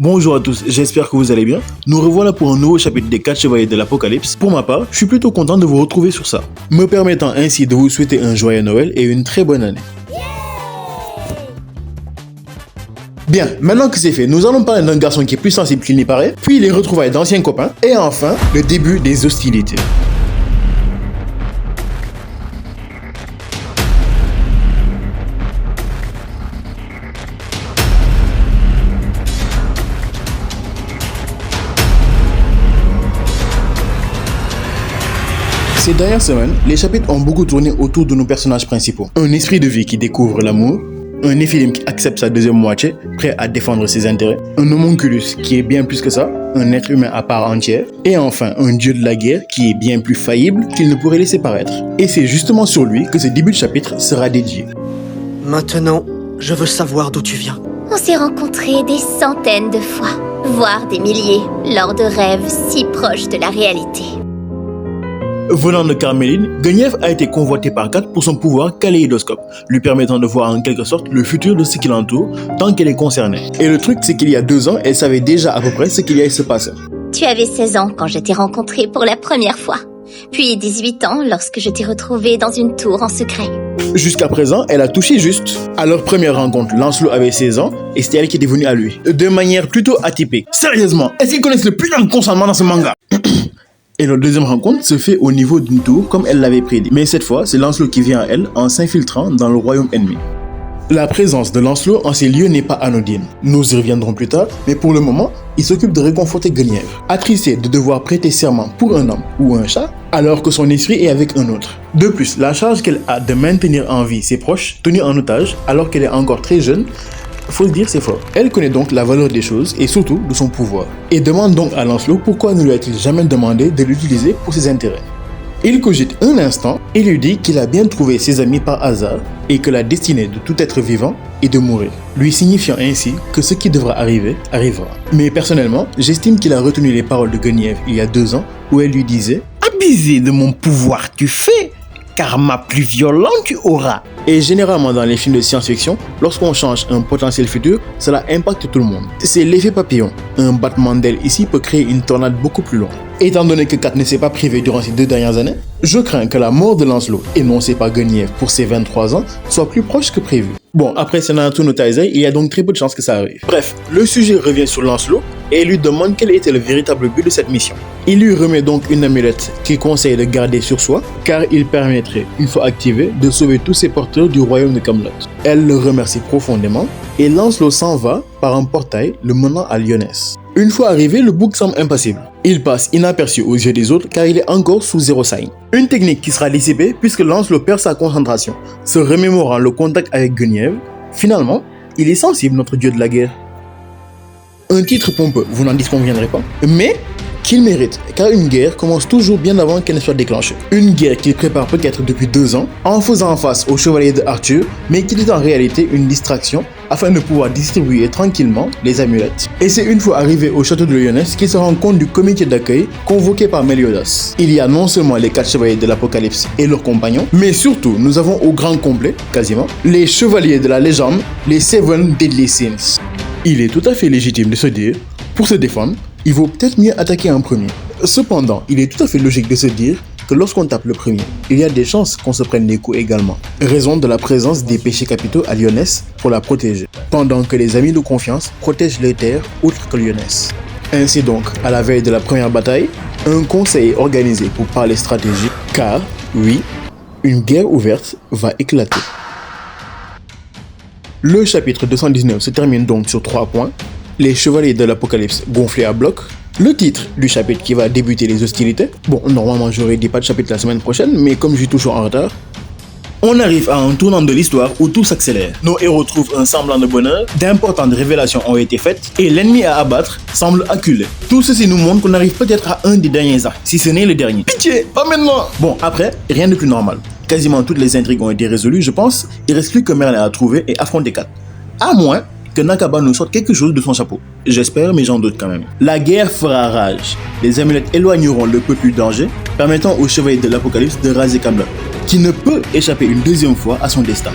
Bonjour à tous, j'espère que vous allez bien. Nous revoilà pour un nouveau chapitre des 4 chevaliers de l'Apocalypse. Pour ma part, je suis plutôt content de vous retrouver sur ça, me permettant ainsi de vous souhaiter un joyeux Noël et une très bonne année. Bien, maintenant que c'est fait, nous allons parler d'un garçon qui est plus sensible qu'il n'y paraît, puis les retrouvailles d'anciens copains, et enfin, le début des hostilités. Ces dernières semaines, les chapitres ont beaucoup tourné autour de nos personnages principaux. Un esprit de vie qui découvre l'amour, un Néphilim qui accepte sa deuxième moitié, prêt à défendre ses intérêts, un homonculus qui est bien plus que ça, un être humain à part entière, et enfin un dieu de la guerre qui est bien plus faillible qu'il ne pourrait laisser paraître. Et c'est justement sur lui que ce début de chapitre sera dédié. Maintenant, je veux savoir d'où tu viens. On s'est rencontrés des centaines de fois, voire des milliers, lors de rêves si proches de la réalité. Venant de Carméline, Guenièvre a été convoité par Kat pour son pouvoir kaléidoscope, lui permettant de voir en quelque sorte le futur de ce qui l'entoure, tant qu'elle est concernée. Et le truc, c'est qu'il y a 2 ans, elle savait déjà à peu près ce qu'il allait se passer. Tu avais 16 ans quand je t'ai rencontré pour la première fois, puis 18 ans lorsque je t'ai retrouvé dans une tour en secret. Jusqu'à présent, elle a touché juste. À leur première rencontre, Lancelot avait 16 ans et c'était elle qui était venue à lui, de manière plutôt atypique. Sérieusement, est-ce qu'ils connaissent le putain de consentement dans ce manga? Et leur deuxième rencontre se fait au niveau d'une tour comme elle l'avait prédit. Mais cette fois, c'est Lancelot qui vient à elle en s'infiltrant dans le royaume ennemi. La présence de Lancelot en ces lieux n'est pas anodine. Nous y reviendrons plus tard, mais pour le moment, il s'occupe de réconforter Guenièvre, attristée de devoir prêter serment pour un homme ou un chat, alors que son esprit est avec un autre. De plus, la charge qu'elle a de maintenir en vie ses proches, tenus en otage, alors qu'elle est encore très jeune, faut le dire, c'est fort. Elle connaît donc la valeur des choses et surtout de son pouvoir. Et demande donc à Lancelot pourquoi ne lui a-t-il jamais demandé de l'utiliser pour ses intérêts. Il cogite un instant et lui dit qu'il a bien trouvé ses amis par hasard et que la destinée de tout être vivant est de mourir, lui signifiant ainsi que ce qui devra arriver, arrivera. Mais personnellement, j'estime qu'il a retenu les paroles de Guenièvre il y a 2 ans où elle lui disait « Abuser de mon pouvoir tu fais, karma plus violent tu auras ». Et généralement dans les films de science-fiction, lorsqu'on change un potentiel futur, cela impacte tout le monde. C'est l'effet papillon. Un battement d'aile ici peut créer une tornade beaucoup plus longue. Étant donné que Kat ne s'est pas privé durant ces 2 dernières années, je crains que la mort de Lancelot, énoncée par Guenièvre pour ses 23 ans, soit plus proche que prévu. Bon, après Senator no Taizai, il y a donc très peu de chances que ça arrive. Bref, le sujet revient sur Lancelot et lui demande quel était le véritable but de cette mission. Il lui remet donc une amulette qu'il conseille de garder sur soi, car il permettrait, une fois activé, de sauver tous ses porteurs du royaume de Camelot. Elle le remercie profondément et Lancelot s'en va par un portail le menant à Lyonesse. Une fois arrivé, le bouc semble impassible. Il passe inaperçu aux yeux des autres car il est encore sous zéro sign. Une technique qui sera dissipée puisque Lancelot perd sa concentration, se remémorant le contact avec Guenièvre. Finalement, il est sensible, notre dieu de la guerre. Un titre pompeux, vous n'en disconviendrez pas, mais qu'il mérite, car une guerre commence toujours bien avant qu'elle ne soit déclenchée. Une guerre qu'il prépare peut-être depuis 2 ans, en faisant face aux chevaliers de Arthur, mais qui est en réalité une distraction afin de pouvoir distribuer tranquillement les amulettes. Et c'est une fois arrivé au château de Lyonesse qu'il se rend compte du comité d'accueil convoqué par Méliodas. Il y a non seulement les 4 chevaliers de l'Apocalypse et leurs compagnons, mais surtout, nous avons au grand complet, quasiment, les chevaliers de la légende, les 7 Deadly Sins. Il est tout à fait légitime de se dire, pour se défendre, il vaut peut-être mieux attaquer en premier. Cependant, il est tout à fait logique de se dire que lorsqu'on tape le premier, il y a des chances qu'on se prenne des coups également. Raison de la présence des péchés capitaux à Lyonesse pour la protéger, pendant que les amis de confiance protègent les terres outre que Lyonesse. Ainsi donc, à la veille de la première bataille, un conseil est organisé pour parler stratégie, car, oui, une guerre ouverte va éclater. Le chapitre 219 se termine donc sur 3 points. Les chevaliers de l'Apocalypse gonflés à bloc. Le titre du chapitre qui va débuter les hostilités. Bon, normalement j'aurais dit pas de chapitre la semaine prochaine, mais comme je suis toujours en retard. On arrive à un tournant de l'histoire où tout s'accélère. Nos héros trouvent un semblant de bonheur, d'importantes révélations ont été faites, et l'ennemi à abattre semble acculé. Tout ceci nous montre qu'on arrive peut-être à un des derniers actes, si ce n'est le dernier. Pitié, pas maintenant! Bon, après, rien de plus normal. Quasiment toutes les intrigues ont été résolues, je pense. Il reste plus que Merlin à trouver et affronter Kat. À moins que Nakaba nous sorte quelque chose de son chapeau. J'espère, mais j'en doute quand même. La guerre fera rage. Les amulettes éloigneront le peuple du danger, permettant aux chevaliers de l'Apocalypse de raser Camelot, qui ne peut échapper une deuxième fois à son destin.